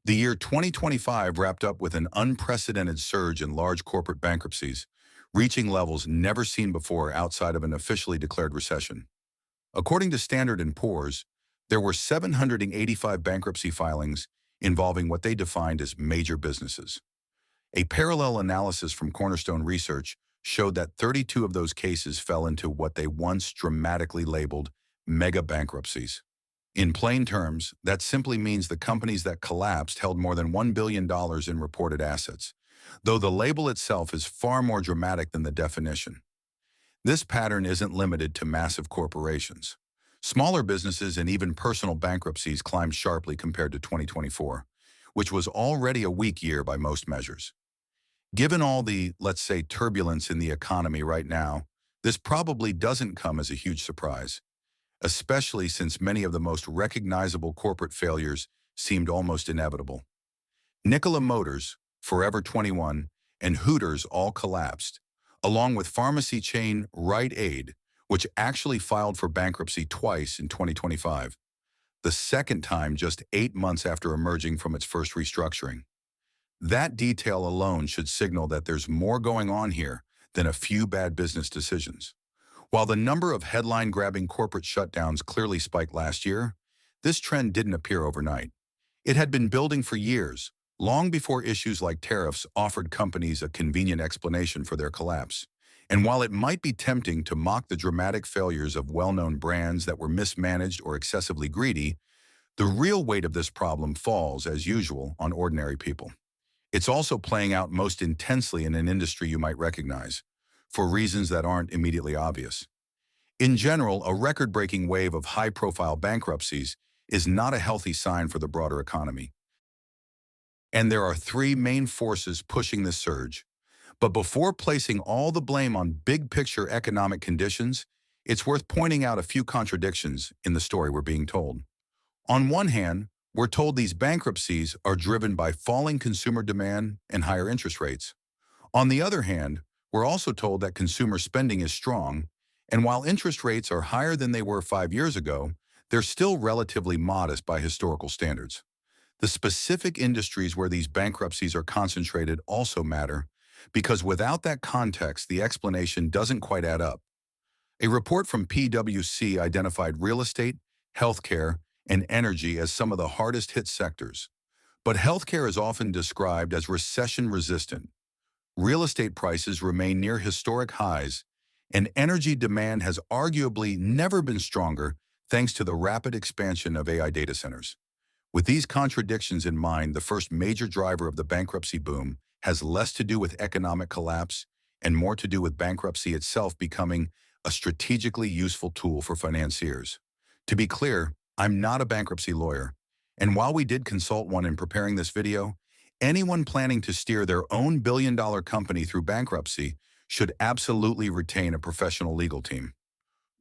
The year 2025 wrapped up with an unprecedented surge in large corporate bankruptcies, reaching levels never seen before outside of an officially declared recession. According to Standard & Poor's, there were 785 bankruptcy filings involving what they defined as major businesses. A parallel analysis from Cornerstone Research showed that 32 of those cases fell into what they once dramatically labeled mega bankruptcies. In plain terms, that simply means the companies that collapsed held more than $1 billion in reported assets, though the label itself is far more dramatic than the definition. This pattern isn't limited to massive corporations. Smaller businesses and even personal bankruptcies climbed sharply compared to 2024, which was already a weak year by most measures. Given all the, let's say, turbulence in the economy right now, this probably doesn't come as a huge surprise, especially since many of the most recognizable corporate failures seemed almost inevitable. Nikola Motors, Forever 21, and Hooters all collapsed, along with pharmacy chain Rite Aid, which actually filed for bankruptcy twice in 2025, the second time just 8 months after emerging from its first restructuring. That detail alone should signal that there's more going on here than a few bad business decisions. While the number of headline-grabbing corporate shutdowns clearly spiked last year, this trend didn't appear overnight. It had been building for years, long before issues like tariffs offered companies a convenient explanation for their collapse. And while it might be tempting to mock the dramatic failures of well-known brands that were mismanaged or excessively greedy, the real weight of this problem falls, as usual, on ordinary people. It's also playing out most intensely in an industry you might recognize, for reasons that aren't immediately obvious. In general, a record-breaking wave of high-profile bankruptcies is not a healthy sign for the broader economy. And there are three main forces pushing this surge. But before placing all the blame on big-picture economic conditions, it's worth pointing out a few contradictions in the story we're being told. On one hand, we're told these bankruptcies are driven by falling consumer demand and higher interest rates. On the other hand, we're also told that consumer spending is strong, and while interest rates are higher than they were 5 years ago, they're still relatively modest by historical standards. The specific industries where these bankruptcies are concentrated also matter, because without that context, the explanation doesn't quite add up. A report from PwC identified real estate, healthcare, and energy as some of the hardest hit sectors. But healthcare is often described as recession-resistant. Real estate prices remain near historic highs, and energy demand has arguably never been stronger thanks to the rapid expansion of AI data centers. With these contradictions in mind, the first major driver of the bankruptcy boom has less to do with economic collapse and more to do with bankruptcy itself becoming a strategically useful tool for financiers. To be clear, I'm not a bankruptcy lawyer, and while we did consult one in preparing this video, anyone planning to steer their own billion-dollar company through bankruptcy should absolutely retain a professional legal team.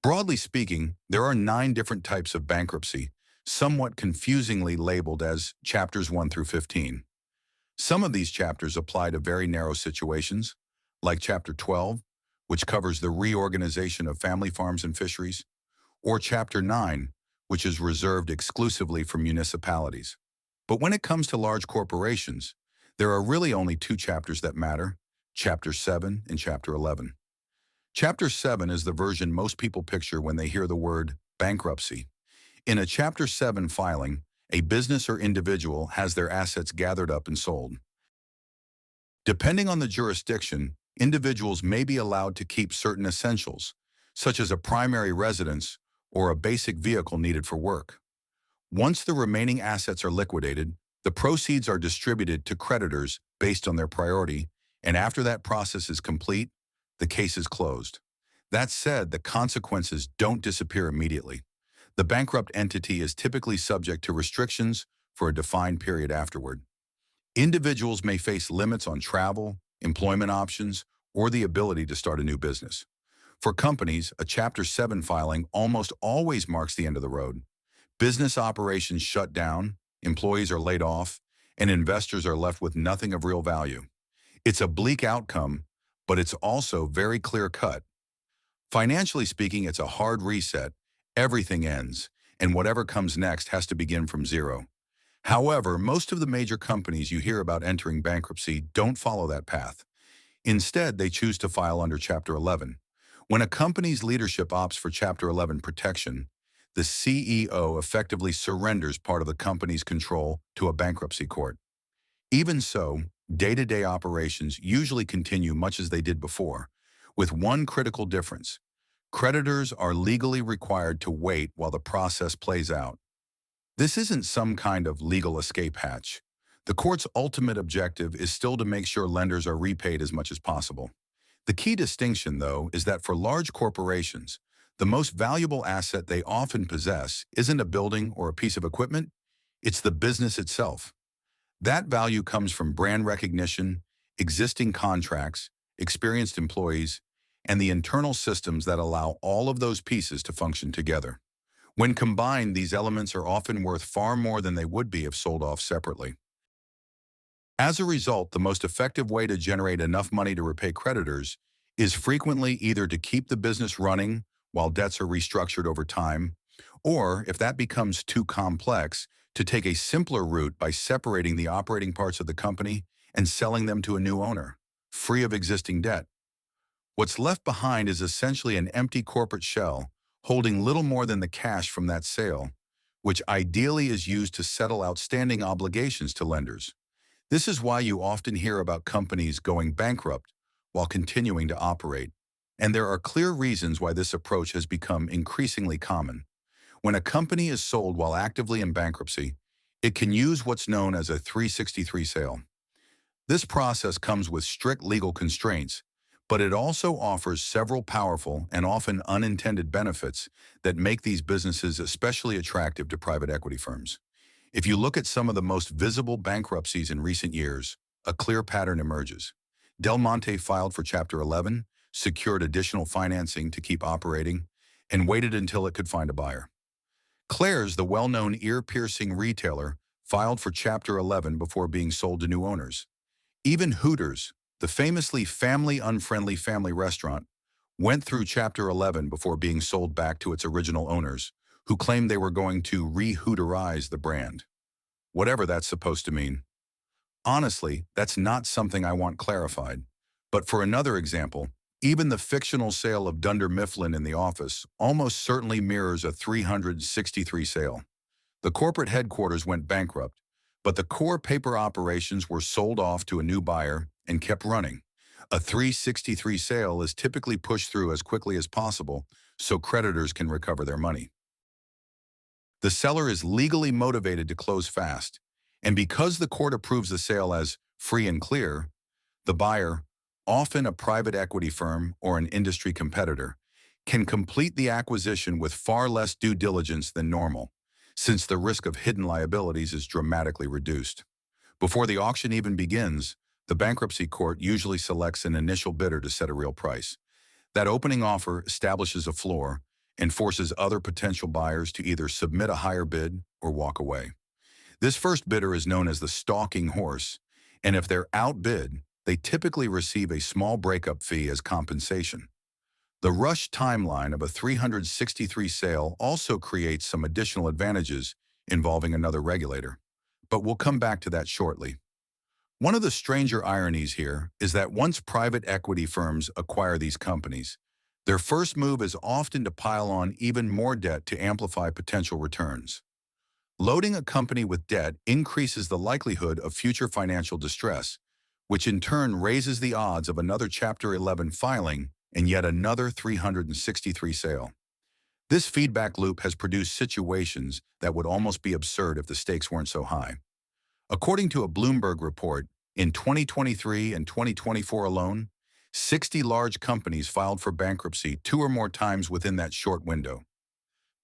Broadly speaking, there are 9 different types of bankruptcy, somewhat confusingly labeled as Chapters 1 through 15. Some of these chapters apply to very narrow situations, like Chapter 12, which covers the reorganization of family farms and fisheries, or Chapter 9, which is reserved exclusively for municipalities. But when it comes to large corporations, there are really only 2 chapters that matter, Chapter 7 and Chapter 11. Chapter 7 is the version most people picture when they hear the word bankruptcy. In a Chapter 7 filing, a business or individual has their assets gathered up and sold. Depending on the jurisdiction, individuals may be allowed to keep certain essentials, such as a primary residence or a basic vehicle needed for work. Once the remaining assets are liquidated, the proceeds are distributed to creditors based on their priority, and after that process is complete, the case is closed. That said, the consequences don't disappear immediately. The bankrupt entity is typically subject to restrictions for a defined period afterward. Individuals may face limits on travel, employment options, or the ability to start a new business. For companies, a Chapter 7 filing almost always marks the end of the road. Business operations shut down, employees are laid off, and investors are left with nothing of real value. It's a bleak outcome, but it's also very clear-cut. Financially speaking, it's a hard reset. Everything ends, and whatever comes next has to begin from zero. However, most of the major companies you hear about entering bankruptcy don't follow that path. Instead, they choose to file under Chapter 11. When a company's leadership opts for Chapter 11 protection, the CEO effectively surrenders part of the company's control to a bankruptcy court. Even so, day-to-day operations usually continue much as they did before, with one critical difference. Creditors are legally required to wait while the process plays out. This isn't some kind of legal escape hatch. The court's ultimate objective is still to make sure lenders are repaid as much as possible. The key distinction, though, is that for large corporations, the most valuable asset they often possess isn't a building or a piece of equipment, it's the business itself. That value comes from brand recognition, existing contracts, experienced employees, and the internal systems that allow all of those pieces to function together. When combined, these elements are often worth far more than they would be if sold off separately. As a result, the most effective way to generate enough money to repay creditors is frequently either to keep the business running while debts are restructured over time, or, if that becomes too complex, to take a simpler route by separating the operating parts of the company and selling them to a new owner, free of existing debt. What's left behind is essentially an empty corporate shell, holding little more than the cash from that sale, which ideally is used to settle outstanding obligations to lenders. This is why you often hear about companies going bankrupt while continuing to operate. And there are clear reasons why this approach has become increasingly common. When a company is sold while actively in bankruptcy, it can use what's known as a 363 sale. This process comes with strict legal constraints, but it also offers several powerful and often unintended benefits that make these businesses especially attractive to private equity firms. If you look at some of the most visible bankruptcies in recent years, a clear pattern emerges. Del Monte filed for Chapter 11, secured additional financing to keep operating, and waited until it could find a buyer. Claire's, the well-known ear-piercing retailer, filed for Chapter 11 before being sold to new owners. Even Hooters, the famously family-unfriendly family restaurant, went through Chapter 11 before being sold back to its original owners, who claimed they were going to re-Hooterize the brand. Whatever that's supposed to mean. Honestly, that's not something I want clarified. But for another example, even the fictional sale of Dunder Mifflin in The Office almost certainly mirrors a 363 sale. The corporate headquarters went bankrupt, but the core paper operations were sold off to a new buyer and kept running. A 363 sale is typically pushed through as quickly as possible so creditors can recover their money. The seller is legally motivated to close fast, and because the court approves the sale as free and clear, the buyer, often a private equity firm or an industry competitor, can complete the acquisition with far less due diligence than normal, since the risk of hidden liabilities is dramatically reduced. Before the auction even begins, the bankruptcy court usually selects an initial bidder to set a real price. That opening offer establishes a floor and forces other potential buyers to either submit a higher bid or walk away. This first bidder is known as the stalking horse, and if they're outbid, they typically receive a small breakup fee as compensation. The rush timeline of a 363 sale also creates some additional advantages involving another regulator, but we'll come back to that shortly. One of the stranger ironies here is that once private equity firms acquire these companies, their first move is often to pile on even more debt to amplify potential returns. Loading a company with debt increases the likelihood of future financial distress, which in turn raises the odds of another Chapter 11 filing and yet another 363 sale. This feedback loop has produced situations that would almost be absurd if the stakes weren't so high. According to a Bloomberg report, in 2023 and 2024 alone, 60 large companies filed for bankruptcy 2 or more times within that short window.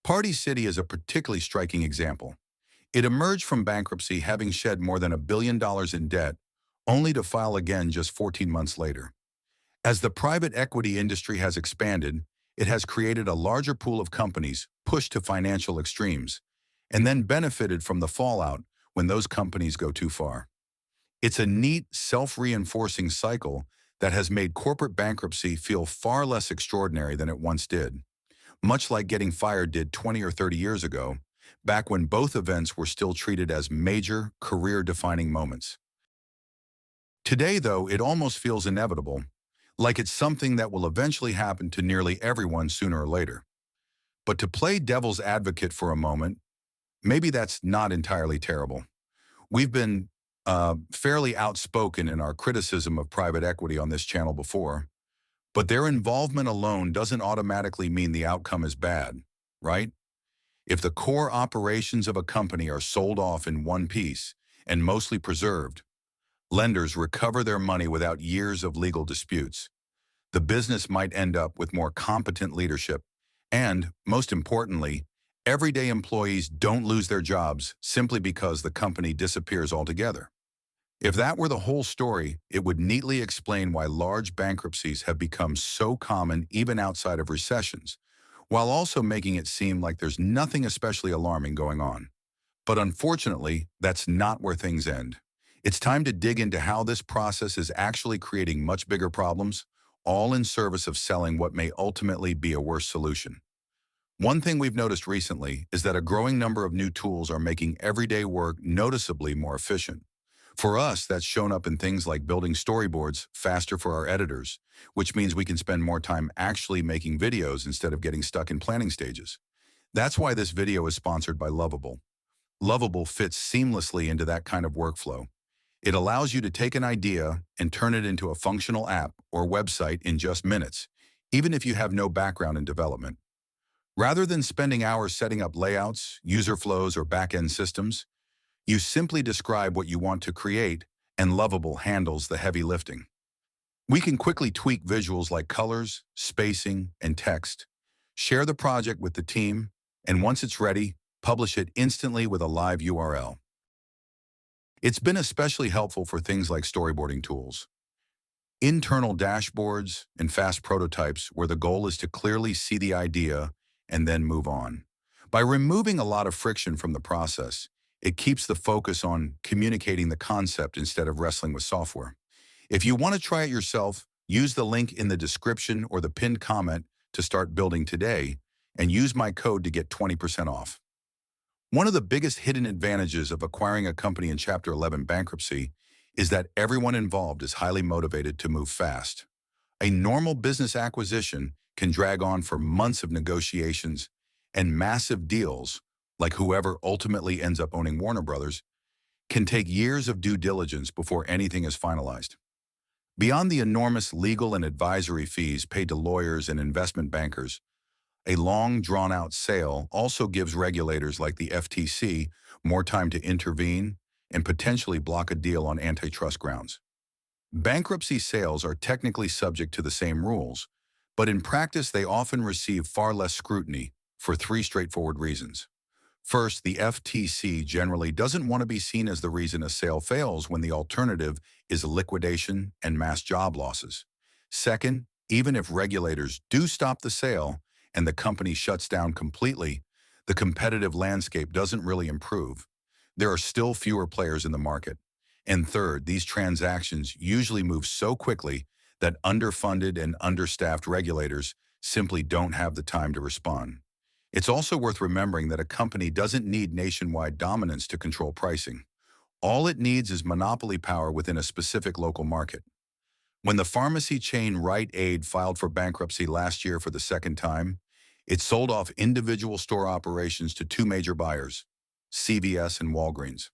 Party City is a particularly striking example. It emerged from bankruptcy having shed more than $1 billion in debt, only to file again just 14 months later. As the private equity industry has expanded, it has created a larger pool of companies pushed to financial extremes, and then benefited from the fallout when those companies go too far. It's a neat, self-reinforcing cycle that has made corporate bankruptcy feel far less extraordinary than it once did. Much like getting fired did 20 or 30 years ago, back when both events were still treated as major, career-defining moments. Today, though, it almost feels inevitable, like it's something that will eventually happen to nearly everyone sooner or later. But to play devil's advocate for a moment, maybe that's not entirely terrible. We've been fairly outspoken in our criticism of private equity on this channel before, but their involvement alone doesn't automatically mean the outcome is bad, right? If the core operations of a company are sold off in one piece and mostly preserved, lenders recover their money without years of legal disputes. The business might end up with more competent leadership, and, most importantly, everyday employees don't lose their jobs simply because the company disappears altogether. If that were the whole story, it would neatly explain why large bankruptcies have become so common even outside of recessions, while also making it seem like there's nothing especially alarming going on. But unfortunately, that's not where things end. It's time to dig into how this process is actually creating much bigger problems, all in service of selling what may ultimately be a worse solution. One thing we've noticed recently is that a growing number of new tools are making everyday work noticeably more efficient. For us, that's shown up in things like building storyboards faster for our editors, which means we can spend more time actually making videos instead of getting stuck in planning stages. That's why this video is sponsored by Lovable. Lovable fits seamlessly into that kind of workflow. It allows you to take an idea and turn it into a functional app or website in just minutes, even if you have no background in development. Rather than spending hours setting up layouts, user flows, or back-end systems, you simply describe what you want to create, and Lovable handles the heavy lifting. We can quickly tweak visuals like colors, spacing, and text, share the project with the team, and once it's ready, publish it instantly with a live URL. It's been especially helpful for things like storyboarding tools, internal dashboards, and fast prototypes where the goal is to clearly see the idea and then move on. By removing a lot of friction from the process, it keeps the focus on communicating the concept instead of wrestling with software. If you want to try it yourself, use the link in the description or the pinned comment to start building today, and use my code to get 20% off. One of the biggest hidden advantages of acquiring a company in Chapter 11 bankruptcy is that everyone involved is highly motivated to move fast. A normal business acquisition can drag on for months of negotiations, and massive deals, like whoever ultimately ends up owning Warner Brothers, can take years of due diligence before anything is finalized. Beyond the enormous legal and advisory fees paid to lawyers and investment bankers, a long, drawn-out sale also gives regulators like the FTC more time to intervene and potentially block a deal on antitrust grounds. Bankruptcy sales are technically subject to the same rules, but in practice they often receive far less scrutiny for three straightforward reasons. First, the FTC generally doesn't want to be seen as the reason a sale fails when the alternative is liquidation and mass job losses. Second, even if regulators do stop the sale and the company shuts down completely, the competitive landscape doesn't really improve. There are still fewer players in the market. And third, these transactions usually move so quickly that underfunded and understaffed regulators simply don't have the time to respond. It's also worth remembering that a company doesn't need nationwide dominance to control pricing. All it needs is monopoly power within a specific local market. When the pharmacy chain Rite Aid filed for bankruptcy last year for the second time, it sold off individual store operations to two major buyers, CVS and Walgreens.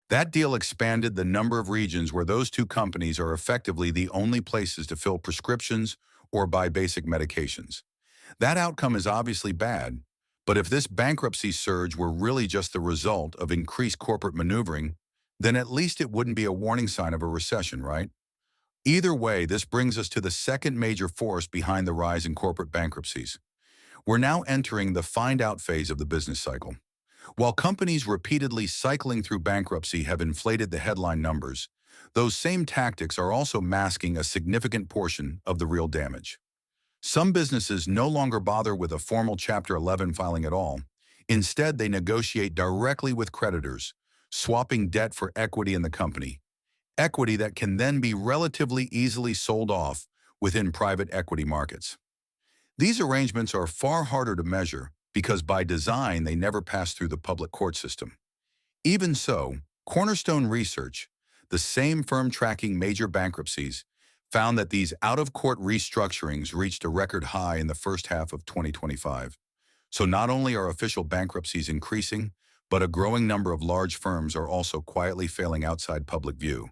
That deal expanded the number of regions where those two companies are effectively the only places to fill prescriptions or buy basic medications. That outcome is obviously bad, but if this bankruptcy surge were really just the result of increased corporate maneuvering, then at least it wouldn't be a warning sign of a recession, right? Either way, this brings us to the second major force behind the rise in corporate bankruptcies. We're now entering the find-out phase of the business cycle. While companies repeatedly cycling through bankruptcy have inflated the headline numbers, those same tactics are also masking a significant portion of the real damage. Some businesses no longer bother with a formal Chapter 11 filing at all. Instead, they negotiate directly with creditors, swapping debt for equity in the company, equity that can then be relatively easily sold off within private equity markets. These arrangements are far harder to measure, because by design they never pass through the public court system. Even so, Cornerstone Research, the same firm tracking major bankruptcies, found that these out-of-court restructurings reached a record high in the first half of 2025. So not only are official bankruptcies increasing, but a growing number of large firms are also quietly failing outside public view.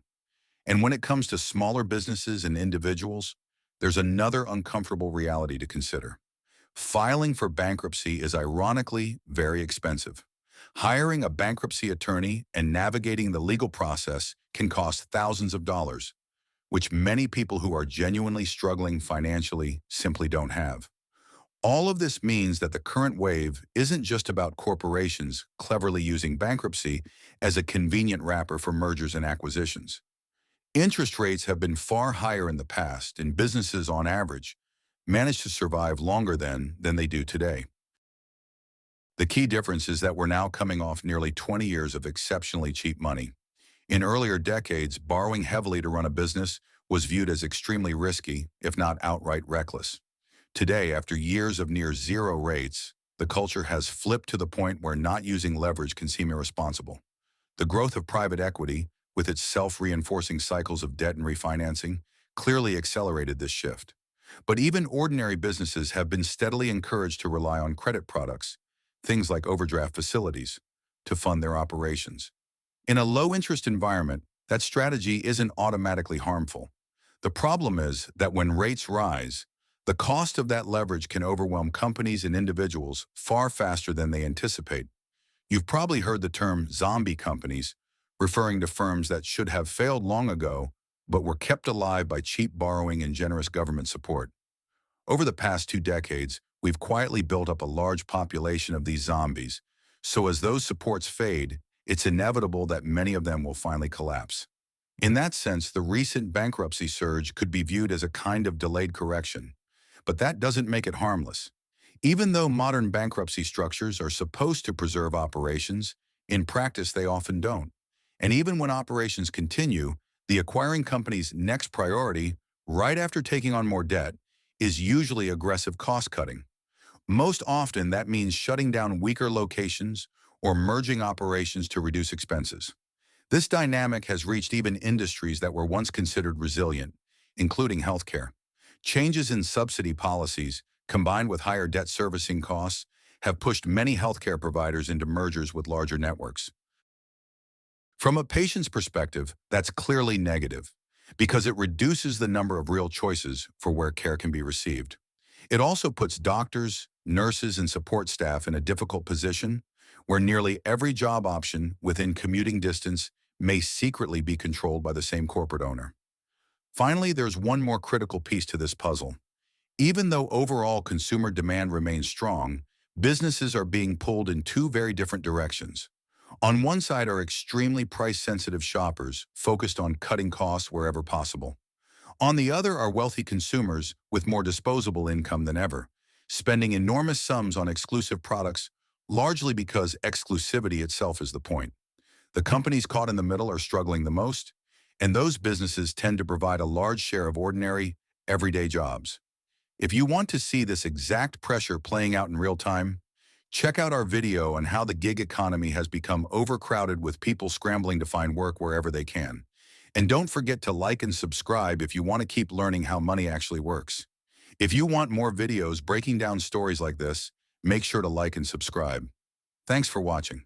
And when it comes to smaller businesses and individuals, there's another uncomfortable reality to consider. Filing for bankruptcy is ironically very expensive. Hiring a bankruptcy attorney and navigating the legal process can cost thousands of dollars, which many people who are genuinely struggling financially simply don't have. All of this means that the current wave isn't just about corporations cleverly using bankruptcy as a convenient wrapper for mergers and acquisitions. Interest rates have been far higher in the past, and businesses, on average, manage to survive longer than they do today. The key difference is that we're now coming off nearly 20 years of exceptionally cheap money. In earlier decades, borrowing heavily to run a business was viewed as extremely risky, if not outright reckless. Today, after years of near zero rates, the culture has flipped to the point where not using leverage can seem irresponsible. The growth of private equity, with its self-reinforcing cycles of debt and refinancing, clearly accelerated this shift. But even ordinary businesses have been steadily encouraged to rely on credit products, things like overdraft facilities, to fund their operations. In a low-interest environment, that strategy isn't automatically harmful. The problem is that when rates rise, the cost of that leverage can overwhelm companies and individuals far faster than they anticipate. You've probably heard the term zombie companies, referring to firms that should have failed long ago, but were kept alive by cheap borrowing and generous government support. Over the past 2 decades, we've quietly built up a large population of these zombies, so as those supports fade, it's inevitable that many of them will finally collapse. In that sense, the recent bankruptcy surge could be viewed as a kind of delayed correction, but that doesn't make it harmless. Even though modern bankruptcy structures are supposed to preserve operations, in practice they often don't. And even when operations continue, the acquiring company's next priority, right after taking on more debt, is usually aggressive cost-cutting. Most often, that means shutting down weaker locations or merging operations to reduce expenses. This dynamic has reached even industries that were once considered resilient, including healthcare. Changes in subsidy policies, combined with higher debt servicing costs, have pushed many healthcare providers into mergers with larger networks. From a patient's perspective, that's clearly negative, because it reduces the number of real choices for where care can be received. It also puts doctors, nurses, and support staff in a difficult position where nearly every job option within commuting distance may secretly be controlled by the same corporate owner. Finally, there's one more critical piece to this puzzle. Even though overall consumer demand remains strong, businesses are being pulled in two very different directions. On one side are extremely price-sensitive shoppers focused on cutting costs wherever possible. On the other are wealthy consumers with more disposable income than ever, spending enormous sums on exclusive products, largely because exclusivity itself is the point. The companies caught in the middle are struggling the most, and those businesses tend to provide a large share of ordinary, everyday jobs. If you want to see this exact pressure playing out in real time, check out our video on how the gig economy has become overcrowded with people scrambling to find work wherever they can. And don't forget to like and subscribe if you want to keep learning how money actually works. If you want more videos breaking down stories like this, make sure to like and subscribe. Thanks for watching.